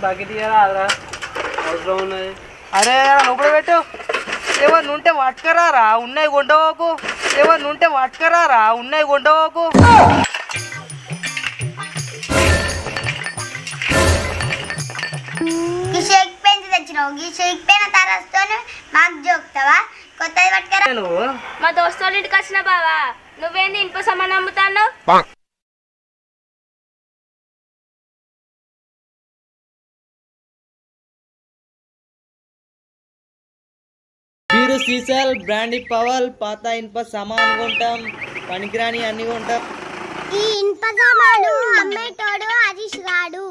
Bucket ఇయ్యరా అవసరం ఉన్నది. అరే లోపల పెట్టు. ఏమన్నా ఉంటే పట్టుకరారా, ఉన్నాయి కొండవకు. ఏమన్నా ఉంటే పట్టుకరారా, ఉన్నాయి కొండవకు. షేక్ పెన్ తెచ్చినావు, ఈ షేక్ పెన్ తరస్తో మాకు జోక్తావా? కొత్తది పట్టుకరా. నువ్వు మా దోస్తు వాళ్ళ ఇంటికి వచ్చిన బావా, నువ్వేంది ఇనుప సామాన్ అమ్ముతాను? బీరు సీసాల్ బ్రాండీ పవల్ పాత ఇనుప సామాన్ కొంటాం, పనికిరాని అన్ని కొంటాం. ఈ ఇనుప సామాను అమ్మేటోడు హరీష్ గాడు.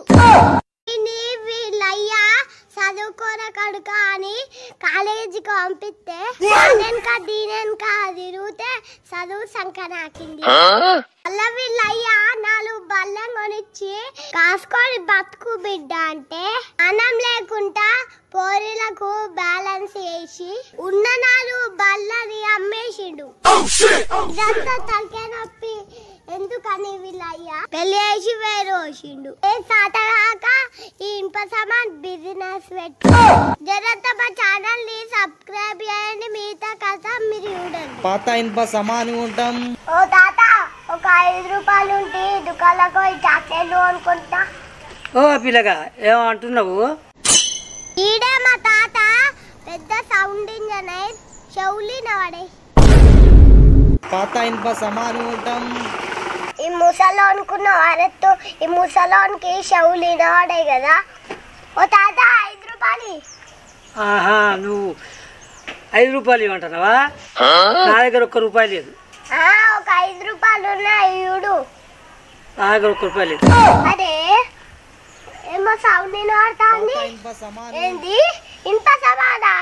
వీళ్ళయ్యా చదువుకోర కడుక అని కాలేజీకి పంపిస్తే దీనెనక తిరిగితే చదువు సంకనాకింది. అలా వీళ్ళయ్యా 4 బల్లం కొనిచ్చి కాసుకొని బతుకు బిడ్డ అంటే అన్నం లేకుండా పోరీలకు బ్యాలెన్స్ వేసి ఉన్న 4 బల్లని అమ్మేసిండు. ఇదంతా తలకే నొప్పి. ఎందుకని వీళ్ళయ్యా పెళ్లి చేసి వేరు వచ్చిండు. ఏ సాటగాక ఈ ఇనుప సామాన్ బిజినెస్ పెట్టు. జరంతా మా ఛానల్ ని సబ్స్క్రైబ్ చేయండి. మిగతా కథ మీరు చూడండి. పాత ఇనుప సామాను కొంటాం. ఓ తాత, ఒక 5 రూపాయలు ఉంటే దుకాణంలో పోయి చాక్లెట్లు అనుకుంటా. ఓ పిల్లగా ఏమంటున్నావు? ఈడే మా తాత పెద్ద సౌండ్ ఇంజనీర్. చెవులి నవాడే. పాత ఇనుప సామాను కొంటాం. ఈ ముసలో అనుకున్న వారెత్తు, ఈ ముసలోనికి చెవులు నవాడే కదా. ఓ తాత 5 రూపాయలు. ఆహా, నువ్వు 5 రూపాయలు ఇవ్వమంటున్నావా? నా దగ్గర 1 రూపాయి లేదు. ఒక 5 రూపాయలు ఉన్నాయి చూడు. నా దగ్గర 1 రూపాయి లేదు. అదే ఏమో సౌండ్ వినబడుతుంది. ఏంది ఇంత సమానా?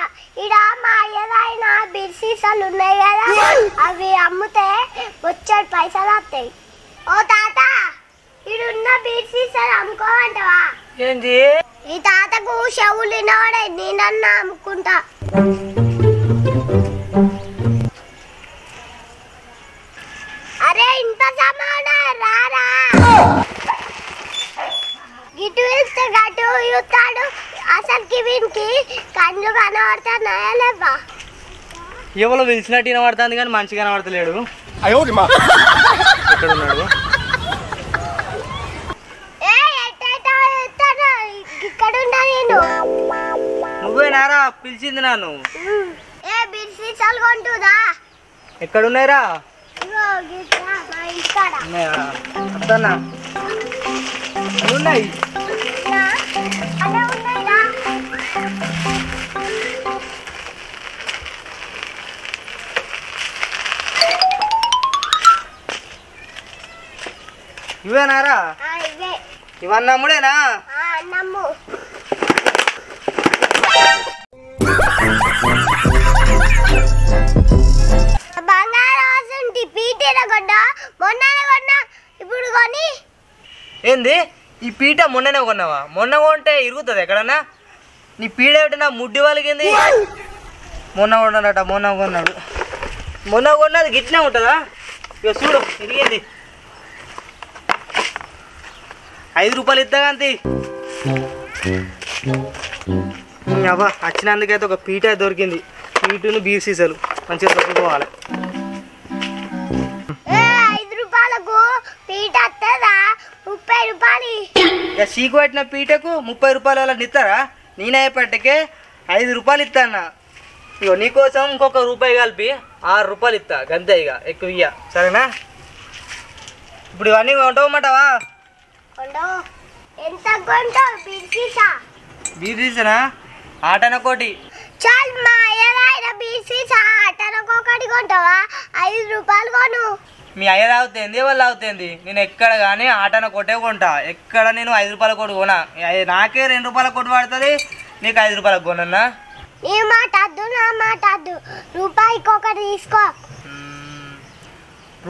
ఇడ మా అయ్యదైన బిర్సీసాలు ఉన్నాయి కదా, అవి అమ్ముతే వచ్చాడు పైసలు వస్తాయి. ఓ తాత, ఇడున్న బిర్సీసాలు అమ్ముకోమంటావా? ఏంది? ఈ తాతకు చెవులు వినబడే, నేనన్నా అమ్ముకుంటా. అరే ఇంత సమానా రారా. గిటు ఇస్తే గటు చూస్తాడు. అసలుకి వీనికి కళ్ళు కనబడుతున్నాయా లేవా? ఎవరో పిలిచినట్టు వినబడుతుంది కానీ మంచిగా కనబడతలేడు. ఎక్కడ ఉన్నాడు? ఇక్కడ ఉన్నా నేను. నువ్వేనారా పిలిచింది నన్ను? ఏ బిర్సీసాలు కొంటుదా? ఎక్కడున్నాయిరా? ఇక్కడ అత్తన్నా ఉన్నాయి. అలా ఉన్నాయిరా. ఇవేనారా? ఇవే ఇవన్నీ అమ్ముడేనా? నమ్ము. బంగారం పీటీన కొన్నా, మొన్ననే కొన్నా, ఇప్పుడు కొని. ఏంది ఈ పీట మొన్ననే కొన్నావా? మొన్న కొంటే ఇరుగుతుంది ఎక్కడన్నా? నీ పీడ ఏమిటన్నా ముడ్డి వాళ్ళకింది? మొన్న కొన్నాడట, మొన్న కొన్నాడు. మొన్న కొన్నది గిట్నే ఉంటుందా? ఇక చూడు ఇరిగింది. 5 రూపాయలు ఇద్దా అంతే. అబ్బా వచ్చినందుకైతే ఒక పీట దొరికింది. పీటును బీర్ సీసాలు మంచిగా దొరుకుకోవాలి. 5 రూపాయలకు పీట వస్తుందా? 30 రూపాయలు. ఇక చీకు పట్టిన పీటకు 30 రూపాయలు వాళ్ళని ఇస్తారా? నేనయ్యేపటికే 5 రూపాయలు ఇస్తాను. ఇగో నీకోసం ఇంకొక రూపాయి కలిపి 6 రూపాయలు ఇస్తా గంతే. ఇక ఎక్కువ ఇయ్య, సరేనా? ఇప్పుడు ఇవన్నీ కొంటావమంటావా? ఎంత కొంటావు బిర్సీసా? బీర్ సీసానా? ఆటనకోటి. చాలు మా అయ్యరాయన బిర్సీసా ఆటనకొకటి కొంటావా? 5 రూపాయలు కొను. మీ అయ్య తాగుతుంది, వాళ్ళు తాగుతుంది. నేను ఎక్కడ కానీ ఆటన కొట్టే కొంటా. ఎక్కడ నేను 5 రూపాయల కొట్టు కొనా. నాకే 2 రూపాయల కొట్టు పడుతుంది, నీకు 5 రూపాయలకు కొనన్నా? నీ మాట వద్దు, నా మాట వద్దు. రూపాయికి ఒకటి తీసుకో.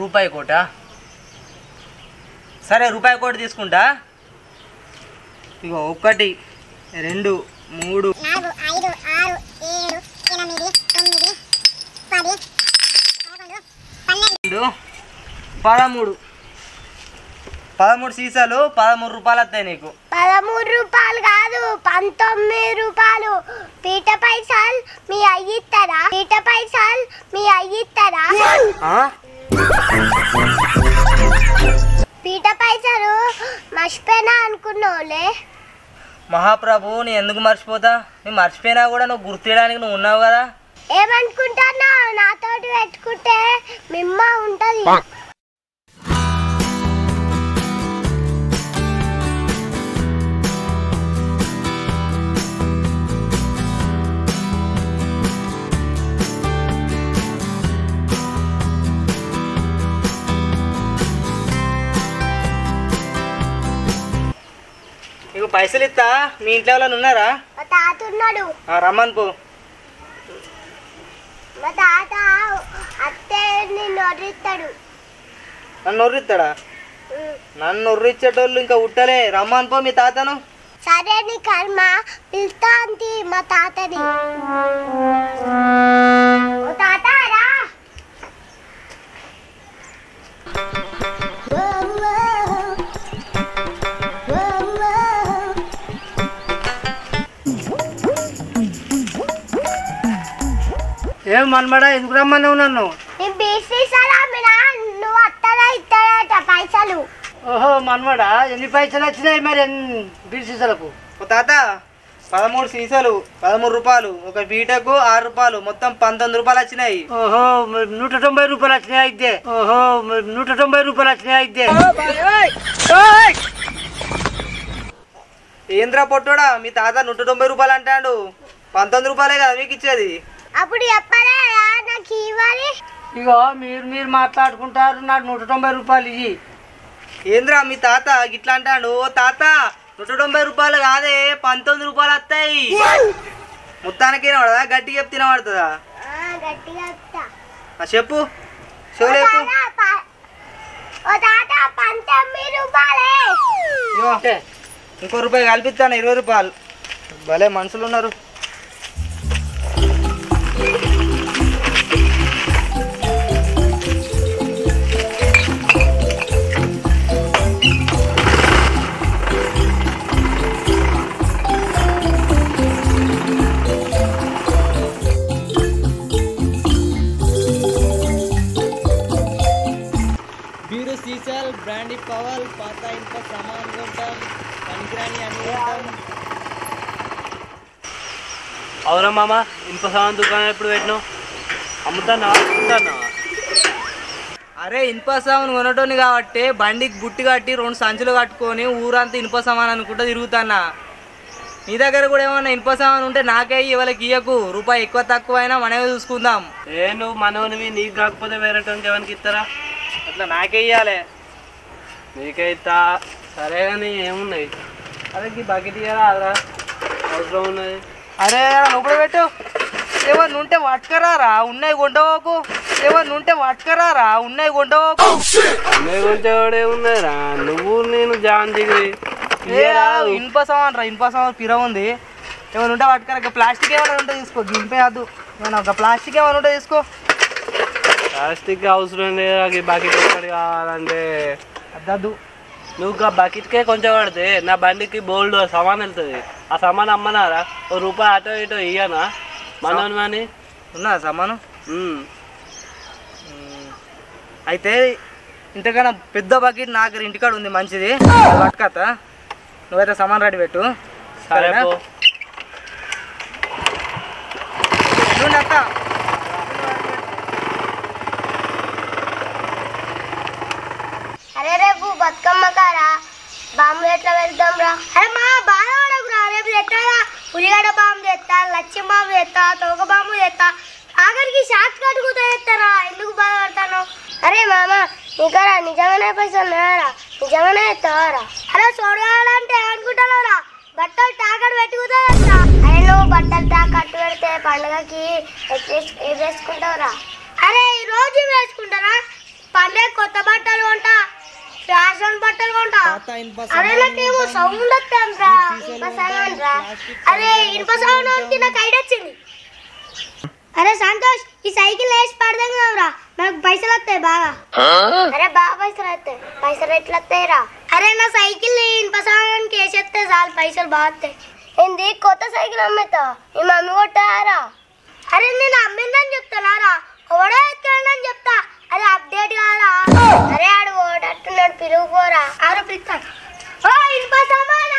రూపాయి కోట? సరే రూపాయి కోటి తీసుకుంటా. ఇగో 1 2 3 4 5 6 7 8 9 10 11 12 13 13 13 సీసాలు 13 రూపాయలు వస్తాయి నీకు. 13 రూపాయలు కాదు 19 రూపాయలు. పీట పైసలు మీ అయ్యిస్తారా? పీట పైసలు మీ అయ్యిస్తారా? పీట పైసలు మర్చిపోయినా అనుకున్నావులే. మహాప్రభు నీ ఎందుకు మర్చిపోతా? నేను మర్చిపోయినా కూడా నువ్వు గుర్తియడానికి నువ్వు ఉన్నావు కదా. ఏమనుకుంటున్నావు? నాతోటి పెట్టుకుంటే మిమ్మ ఉంటది. నీకు పైసలు ఇస్తా. మీ ఇంట్లో వాళ్ళని ఉన్నారా? మా తాత ఉన్నాడు. రమ్మని పో. మా తాత అత్తే నిన్ను వదిలిస్తాడు. నన్ను ఒర్రిస్తాడా? నన్ను ఒర్రిచ్చేటోళ్ళు ఇంకా ఉట్టలే. రమ్మని పో మీ తాతను. సరే నీ కర్మ. పిలుస్తా అంతి మా తాతని. ఓ తాత రా. ఏం మనమడా ఎందుకు రమ్మన్నావు నన్ను? నేను బీసీసారా మీరా? నువ్వు అత్తరా ఇస్తాడట పైసలు. ఓహో మనమడా, ఎన్ని పైసలు వచ్చినాయి మరి సీసాలకు? ఓ తాత 13 సీసాలు 13 రూపాయలు. ఒక పీటకు 6 రూపాయలు, మొత్తం 19 రూపాయలు వచ్చినాయి. ఓహో 190 రూపాయలు వచ్చినాయి అయితే. ఓహో 190 రూపాయలు వచ్చినాయి అయితే. ఏంద్రా పొట్టోడా, మీ తాత 190 రూపాయలు అంటాడు. 19 రూపాయలే కదా మీకు ఇచ్చేది. అప్పుడు చెప్పలే నాకు ఇవ్వాలి. ఇగో మీరు మాట్లాడుకుంటారు, నాకు 190 రూపాయలు ఇయ్యి. ఏంద్రా మీ తాత గిట్లా అంటాడు? ఓ తాత 190 రూపాయలు కాదే 19 రూపాయలు వస్తాయి. మొత్తానికి తినబడదా? గట్టిగా చెప్పి తినబడుతుందా? గట్టిగా చెప్తా. చెప్పు చెవులేపు. ఓ తాత 19 రూపాయలే. ఇంకో రూపాయి కల్పిస్తాను 20 రూపాయలు. భలే మనుషులు ఉన్నారు. బ్యూరో సీసాల్, బ్రాండీ పవల్, పాత ఇంత సామాన్ కొంటాం, పనికిరాని అన్ని కొంటాం. అవురా మామ, ఇనుప సామాన్ దుకాణం ఎప్పుడు పెట్టినావు? అమ్ముతానా? అరే ఇనుప సామాన్ కొనటోని కాబట్టి బండికి బుట్టి కట్టి 2 సంచులు కట్టుకొని ఊరంతా ఇనుప సామాన్ అనుకుంటా తిరుగుతానా. నీ దగ్గర కూడా ఏమన్నా ఇనుప సామాన్ ఉంటే నాకే ఇవాళకి ఇయ్యకు. రూపాయి ఎక్కువ తక్కువ అయినా మనమే చూసుకుందాం. నువ్వు మనవనివి, నీకు కాకపోతే వేరేటోనికి ఎవరికి ఇస్తారా? అట్లా నాకే ఇయ్యాలి. నీకే ఇస్తా. సరే కానీ ఏమున్నాయి? అరే ఈ బకెట్ ఇయ్యారా? అదరా అవసరం ఉన్నది. అరే లోపల పెట్టు. ఏమన్నా ఉంటే పట్టుకరారా, ఉన్నాయి కొంటవోకు. ఏమన్నా ఉంటే పట్టుకరారా, ఉన్నాయి కొంటవోకు. కొంచెం ఉన్నారా? నువ్వు నేను జాన్ దిగి ఇనుప సామాన్ రా, ఇనుప సామాన్ పిర ఉంది. ఏమైనా ఉంటే పట్టుకరా. ప్లాస్టిక్ ఏమైనా ఉంటే తీసుకో. గింపే వద్దు. ఏమన్నా ఒక ప్లాస్టిక్ ఏమైనా ఉంటే తీసుకో. ప్లాస్టిక్ అవసరం లేదు. బకెట్ ఎక్కడ కావాలంటే అద్దద్దు. నువ్వు ఆ బకెట్కే కొంచెం పడితే నా బండికి బోల్డ్ సామాన్ వెళ్తుంది. ఆ సామాన్ అమ్మనారా? ఓ రూపాయి అటో ఇటో ఇయ్యనా మనోని అని? ఉన్నా సామాను. అయితే ఇంతకన్నా పెద్ద బకెట్ నా దగ్గర ఇంటికాడ ఉంది మంచిది. పట్టుకత నువ్వైతే సామాన్ రెడీ పెట్టు. సరే పో. అత్త అరే రేపు బతుకమ్మ కారా బాంబు ఎట్లా వెళ్తాం రా? అరే మా బాగా రా. రేపు ఎట్లా ఉల్లిగడ్డ బాంబు తెస్తా, లచ్చి బాంబు తెస్తా, తోక బాంబు తెస్తా, ఆఖరికి షార్ట్స్ కట్టుకుతా తెస్తారా? ఎందుకు బాధపడతాను? అరే మామ నీకరా నిజంగానే పైసలు ఉన్నారా? నిజంగానే ఎత్తావారా? అరే చూడాలంటే అనుకుంటారా? బట్టలు తాకట్టు పెట్టుకుతా తెస్తా. అరే నువ్వు బట్టలు తాకట్టు పెడితే పండుగకి ఏం వేసుకుంటావురా? అరే ఈ రోజు వేసుకుంటారా? పండుగ కొత్త బట్టలు కొంటా, ఫ్యాషన్ బట్టలు కొంటా. అరే నాకేమో సౌండ్ వస్తాంరా. ఇనుప సామాన్ రా. అరే ఇనుప సామాన్ నాకు ఐడియా వచ్చింది. అరే సంతోష్ ఈ సైకిల్ వేసి పడదాం కదరా, మనకు పైసలు వస్తాయి బాగా. అరే బాగా పైసలు వస్తాయి. పైసలు ఎట్లా వస్తాయిరా? అరే నా సైకిల్ ఇనుప సామానికి వేసేస్తే చాలు పైసలు బాగుతాయి. ఏంది కొత్త సైకిల్ అమ్మేతా? ఈ మమ్మీ కొట్టారా? అరే నేను అమ్మిందని చెప్తానారా? ఎవడో ఎత్తాడని చెప్తా. అది అప్డేట్ కాదా? అరే ఆడు ఓడట్టున్నాడు, పిలువుకోరా. ఆరు పిలుస్తాను. ఓ ఇనుప సామాన్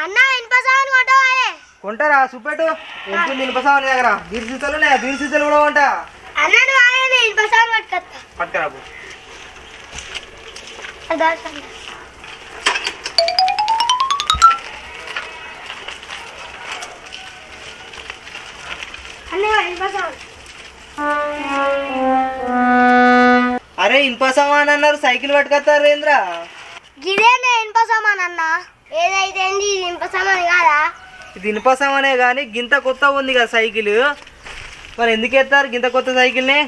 అన్న ఇనుప సామాన్ కొట్టవాయే. కొంటారా చూపెట్టు. ఎంత ఇనుప సామాన్ దగ్గర బీర్ సీసాలు బీర్ సీసాలు కూడా కొంటా. అన్న నువ్వు ఆయన ఇనుప సామాన్ పట్టుకొస్తా. పట్టుకరాబు. అరే ఇనుప సామాన్ అన్నారు, సైకిల్ పట్టుకొస్తారు ఏంద్రా? గిదేనే ఇనుప సామాన్ అన్న. ఏదైతే ఇది ఇనుప సామాన్ కాదా? ఇది ఇనుప సామానే కానీ గింత కొత్త ఉంది కదా సైకిల్, మరి ఎందుకు ఎత్తారు గింత కొత్త సైకిల్ని?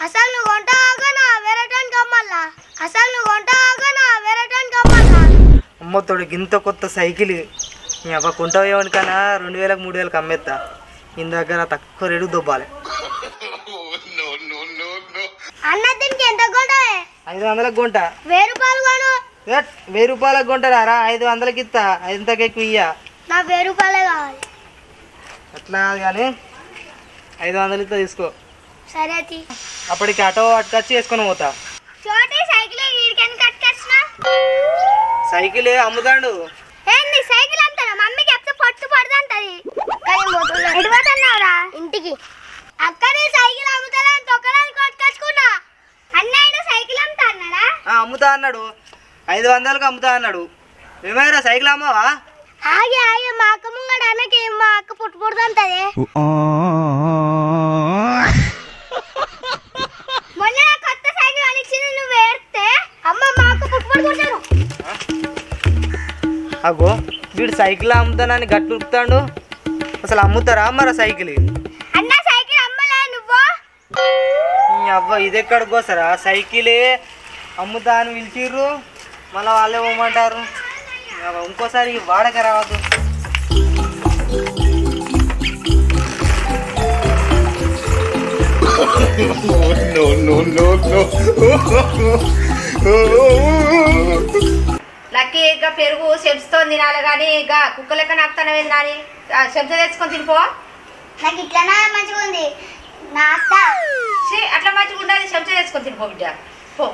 అసలు నువ్వు కొంటావుగా వేరే టైం కమ్మల్లా. అసలు నువ్వు కొంటావుగా వేరే టైం కమ్మల్లా. అమ్మతోడు గింత కొత్త సైకిల్ నీ అవ్వ కొంటావు ఏమనికన్నా 2000 3000 అమ్మేస్తా. ఇంత దగ్గర తక్కువ రేటు దొబ్బాలి. అన్న దీనికి ఎంత కొంటావే? 500కి కొంటా. 1000 రూపాయలు కొను. 1000 రూపాయలకు కొంటారా? 500కి ఇస్తా. ఇంతకు ఎక్కువ ఇయ్యా. నా 1000 రూపాయలే కావాలి. అట్లా కానీ 500 ఇస్తా, తీసుకో. సరే తీ. అప్పటికి ఆటో పట్టుకొచ్చి వేసుకొని పోతా. చోటి సైకిల్ వీడికని కట్టుకొచ్చినా. సైకిల్ అమ్ముతాడు. ఏంది సైకిల్ అంటారా? మమ్మీకి చెప్తే పట్టు పడుతుంటది. ఎటు పోతున్నావురా? ఇంటికి. అక్కడే సైకిల్ అమ్ముతారని తొక్కడానికి కొట్టుకొచ్చుకున్నా. అన్నయ్య సైకిల్ అమ్ముతా అన్నాడా? అమ్ముతా అన్నాడు. 500కి అమ్ముతా అన్నాడు. ఏమైనా సైకిల్ అమ్మవా? ఆగి ఆగి మా అక్క ముంగడ అన్నకి మా అక్క పుట్టు పుడుతుంటది. మొన్న కొత్త సైకిల్ అనిచ్చింది, నువ్వు ఏడితే అమ్మ మా అక్క పుట్టు పుడుతుంటాను. అగో వీడు సైకిల్ అమ్ముతానని గట్టు ఉరుకుతాడు. అసలు అమ్ముతారా మరి సైకిల్? అన్న సైకిల్ అమ్మలే నువ్వు. అవ్వ ఇది ఎక్కడికి వస్తారా? సైకిలే అమ్ముతా అని పిలిచిర్రు, మళ్ళీ వాళ్ళే పోమంటారు. ఇంకోసారి వాడక రావద్దు. లక్కీ ఇక పెరుగు చెంచుతో తినాలి కానీ ఇక కుక్క లెక్క నాకుతానవేంది నాని. చెంచా తెచ్చుకొని తినిపో. నాకు ఇట్లనే మంచిగా ఉంది నాస్తా. అట్లా మంచిగా ఉండాలి. చెంచా తెచ్చుకొని తినిపో బిడ్డ పో.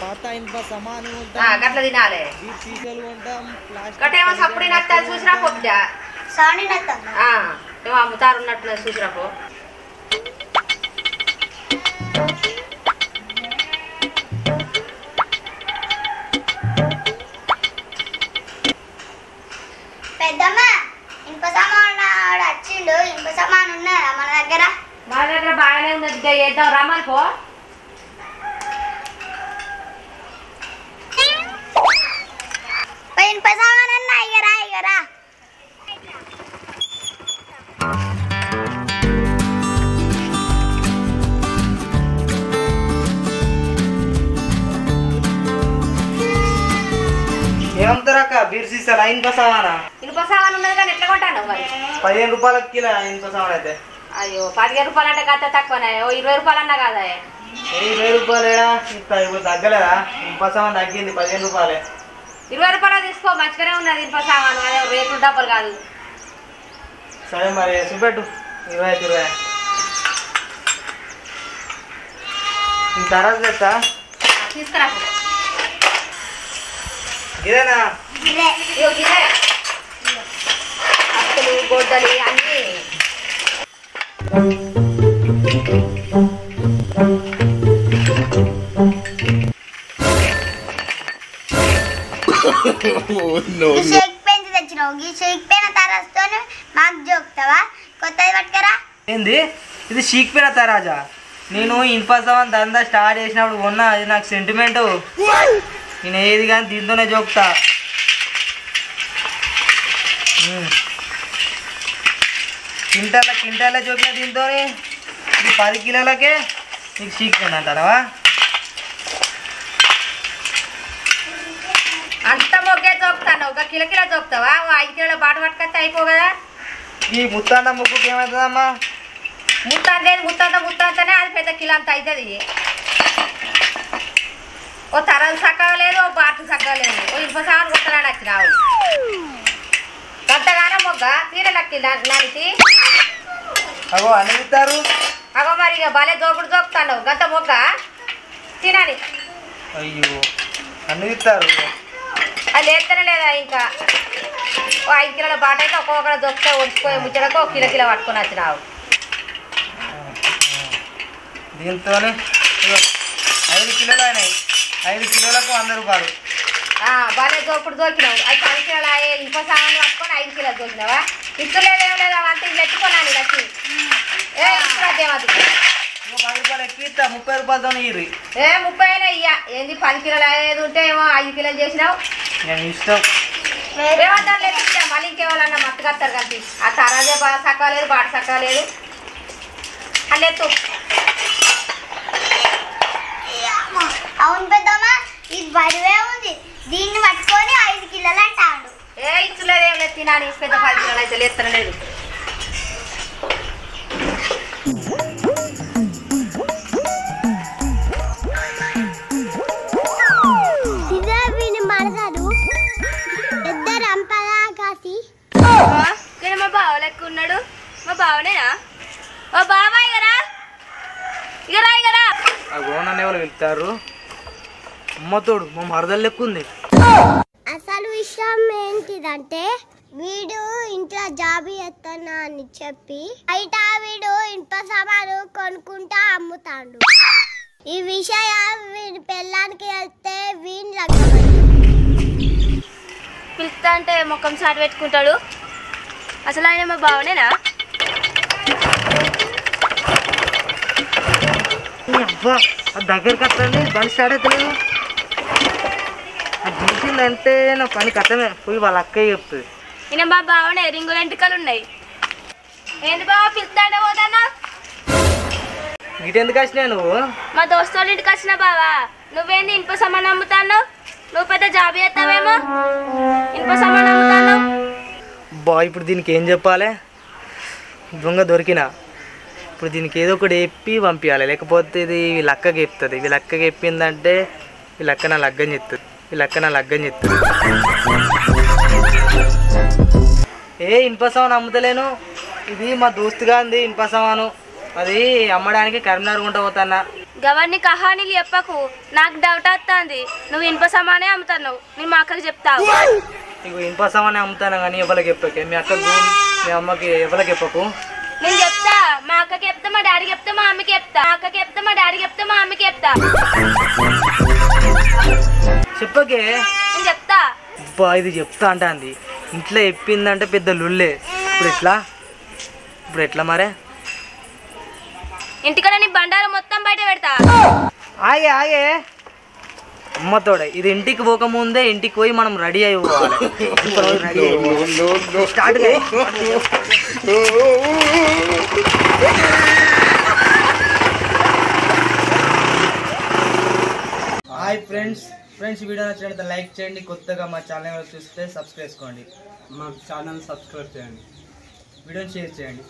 పాత ఇనుప సామాను గట్ల తినాలి. సీసాలు కొంటాం. గట్టేమో సప్పుడు నత్తాలు చూసిరా పో బిడ్డ. సౌండ్ నత్తా. ఏమో అమ్ముతారు ఉన్నట్లు చూసిరా పో. పెద్దమ్మ ఇనుప సామాన్ వచ్చిండు. ఇనుప సామాన్ ఉన్నారా మన దగ్గర? మన దగ్గర బాగానే ఉన్నది. చేద్దాం రమ్మని పో. ఇనుప సామాన్ అన్న ఇగరా ఇగరా. ఏమమ్ముతారక్క? బీర్ సీసాలా ఇనుప సామానా? ఇనుప సామాన్ ఉన్నది కానీ ఎట్లా కొంటాను మరి? 15 రూపాయలకి కిలో ఇనుప సామాన్ అయితే. అయ్యో 15 రూపాయలు అంటే గత తక్కువనే. 20 రూపాయలు అన్నా కాదా? 20 రూపాయలేనా ఇస్తా. ఇప్పుడు తగ్గలేదా? ఇనుప సామాన్ తగ్గింది, 15 రూపాయలే. 20 రూపాయలు తీసుకో, మంచిగానే ఉన్నది ఇనుప సామాను. అదే రేట్లు డబ్బులు కాదు. సరే మరి చూపెట్టు. 20 20 ఈ తర్వాత తెస్తా. తీసుకురా. ఇదేనా? ఇగో గిదే అక్కలు గొడ్డలి అన్నీ. షేక్ పెన్ తెచ్చినావు. ఈ షేక్ పెన్ తరస్తో మాకు జోక్తావా? కొత్తది పట్టుకరా. ఏంది ఇది? షీక్పోయిన తరాజా? నేను ఇనుప సామాన్ దందా స్టార్ట్ చేసినప్పుడు కొన్నా. అది నాకు సెంటిమెంట్. నేను ఏది కానీ దీంతోనే జోక్తా. కింటాల జోకిన దీంతో. ఇది 10 కిలోలకే నీకు చీకిపోయింది అంటారా? అంత మొగ్గే చోపుతాను, ఒక కిలో చోపుతావా? 5 కిలోల బాట పట్టుకొస్తే అయిపో కదా. ఈ ముత్తాండ ముగ్గుకి ఏమవుతుందమ్మా? ముత్తంతనే అది పెద్ద కిలో అంత అవుతుంది. ఓ తరలు చక్కగా లేదు, ఓ బాటలు చక్కగా లేదు, ఓ ఇనుప సామాను కొట్టడానికి వచ్చినావు. గంటగానో మొగ్గ తీరలక్కి నానికి. అగో అనిపిస్తారు. అగో మరి ఇక భలే దోపుతాను గంట మొగ్గ తినాలి. అయ్యో అనిపిస్తారు. అది లేస్తనే లేదా ఇంకా. ఓ 5 కిలోల బాట అయితే ఒక్కొక్కరు దొక్కితే ఒడిచిపోయే ముచ్చటకు 1 కిలో పట్టుకొని వచ్చినావు. దీంతోనే 5 కిలోలు అయినాయి. 5 కిలోలకు 100 రూపాయలు. భలే దోకినావు. అది 10 కిలోల ఇనుప సామాన్లు పట్టుకొని 5 కిలోలు దోకినావా? ఇస్తులేదేం లేదా అంత ఇల్లు ఎత్తుకోనాలి లక్ష్మి. ఇస్తురాదేమది 10 రూపాయలు ఎక్కువ ఇస్తా, 30 రూపాయలతో ఇర్రి. 30 అయినా ఇయ్య. ఏంది 10 కిలోలు అయ్యేది ఉంటే ఏమో 5 కిలోలు చేసినావు. నేను ఇష్టం. ఏమంటారు లేదు మళ్ళీ ఇంకేవాళ్ళన్నా మత్తుకొస్తారు కలిసి. ఆ తరాజే చక్కగా లేదు, బాట చక్కగా లేదు. అది ఎత్తు. అవును పెద్దమ్మా, ఇది బరువే ఉంది. దీన్ని పట్టుకొని 5 కిలోలు అంటాడు. ఇచ్చులేదేం లేదు తినాలి. పెద్ద 10 కిలోలు అయితే లేస్తలేదు. ఇదే వీని మరదడు పెద్ద రంపలా కాసి. నేను మా బావ లెక్క ఉన్నాడు. మా బావనేనా? ఓ బావా ఇగరా ఇగరా. అగో నన్ను ఎవరు వెళ్తారు? అమ్మతోడు మా మరదలు లెక్క ఉంది. అసలు విషయం ఏంటిదంటే వీడు ఇంట్లో జాబ్ చేస్తున్నా అని చెప్పి బయట వీడు ఇనుప సామాను కొనుక్కుంటా అమ్ముతాడు. ఈ విషయం వీడి పెళ్ళానికి వెళ్తే వీని పిలుస్తా అంటే ముఖం సాటి పెట్టుకుంటాడు. అసలు ఆయన మా బావనేనా? అబ్బా అది దగ్గరికి వస్తుంది, బండి స్టార్ట్ అవుతలేదు. అది చూసిందంటే నా పని కట్టమే. పోయి వాళ్ళ అక్కయ్య చెప్తుంది. ఈయన మా బావనే, రింగుల ఎంటికలు ఉన్నాయి. ఏంది బావ పిలుస్తా అంటే పోతానా? ఇటెందుకు వచ్చినా నువ్వు? మా దోస్తోళ్ళ ఇంటికి వచ్చిన బావా. నువ్వేంది ఇనుప సామాన్ అమ్ముతాను? నువ్వు పెద్ద జాబ్ చేస్తావేమో, ఇనుప సామాన్ అమ్ముతాను. బా ఇప్పుడు దీనికి ఏం చెప్పాలి? దొంగ దొరికినా ఇప్పుడు దీనికి ఏదో ఒకటి చెప్పి పంపించాలి, లేకపోతే ఇది వీళ్ళ అక్కకి చెప్తుంది. వీళ్ళ అక్కకి చెప్పిందంటే వీళ్ళ అక్క నా లగ్గం చెప్తుంది. ఇనుప సామాను అమ్ముతలేను. ఇది మా దోస్తుగా ఉంది ఇనుప సామాను. అది అమ్మడానికి కరీంనగర్ గుంట పోతాన్నా. గవర్ని కహానీలు చెప్పకు, నాకు డౌట్ వస్తుంది. నువ్వు ఇనుప సామానే అమ్ముతావు. నేను మా అక్కకి చెప్తావు. నీకు ఇనుప సామానే అమ్ముతాను కానీ ఎవరికి చెప్పకే. మీ అక్కకు మీ అమ్మకి ఎవరికి చెప్పకు. నేను చెప్తా. మా అక్కకి చెప్తా, మా డాడీకి చెప్తా, మా అమ్మకి చెప్తా. మా అక్కకి చెప్తా, మా డాడీకి చెప్తా, మా అమ్మకి చెప్తా. చెప్పకే. నేను చెప్తా. అబ్బా ఇది చెప్తా అంటే అంది ఇంట్లో చెప్పిందంటే పెద్ద లుల్లే. ఇప్పుడు ఎట్లా మరే? ఇంటికడ నీ బండారు మొత్తం బయట పెడతా. ఆగే అమ్మతోడే. ఇది ఇంటికి పోకముందే ఇంటికి పోయి మనం రెడీ అయిపోవాలి. స్టార్ట్. హాయ్ ఫ్రెండ్స్, వీడియో నచ్చినట్లయితే లైక్ చేయండి. కొత్తగా మా ఛానల్ చూస్తే సబ్స్క్రైబ్ చేసుకోండి. మా ఛానల్ సబ్స్క్రైబ్ చేయండి. వీడియోని షేర్ చేయండి.